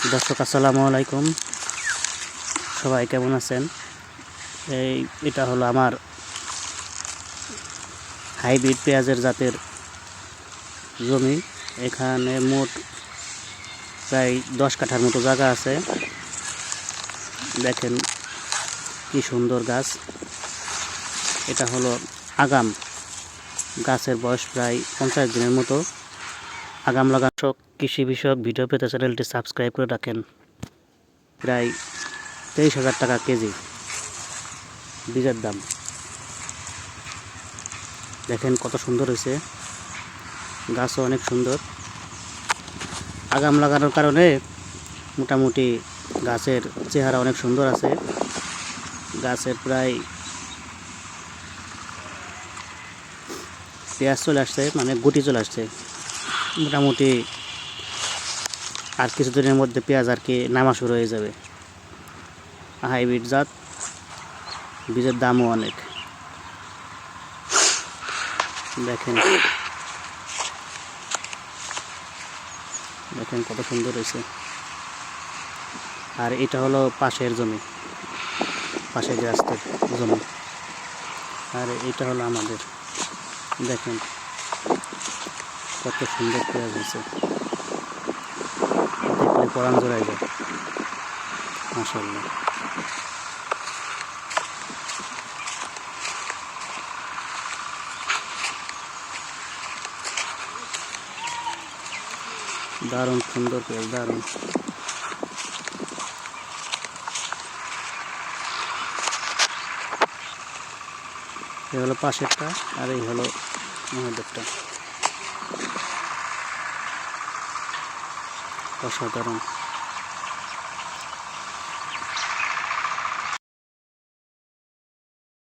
দর্শক আসসালামু আলাইকুম, সবাই কেমন আছেন? এটা হলো আমার হাইব্রিড পেঁয়াজের জাতের জমি। এখানে মোট প্রায় 10 কাঠার মতো জায়গা আছে। দেখেন কি সুন্দর গাছ। এটা হলো আগাম, গাছের বয়স প্রায় 50 দিনের মতো। আগাম লাগানো কৃষি বিষয়ক ভিডিও পেতে চ্যানেলটি সাবস্ক্রাইব করে রাখেন। প্রায় 23,000 টাকা কেজি বীজের দাম। দেখেন কত সুন্দর হয়েছে, গাছও অনেক সুন্দর। আগাম লাগানোর কারণে মোটামুটি গাছের চেহারা অনেক সুন্দর আছে। গাছের প্রায় পেঁয়াজ চলে আসছে, মানে গুটি চলে আসছে। মোটামুটি আর কিছুদিনের মধ্যে পেঁয়াজ আর কি নামা শুরু হয়ে যাবে। হাইব্রিড জাত, বীজের দামও অনেক। দেখেন দেখেন কত সুন্দর হয়েছে। আর এটা হলো পাশের জমি, পাশের রাস্তার জমি। আর এটা হলো আমাদের। দেখেন কত সুন্দর পেঁয়াজ হয়েছে, দেখলে পরাণ জোড়ায় যায়। মাশাআল্লাহ, দারুণ সুন্দর পেঁয়াজ, দারুণ। এই হলো পাশেরটা, আর এই হলো আমাদেরটা। অসাধারণ।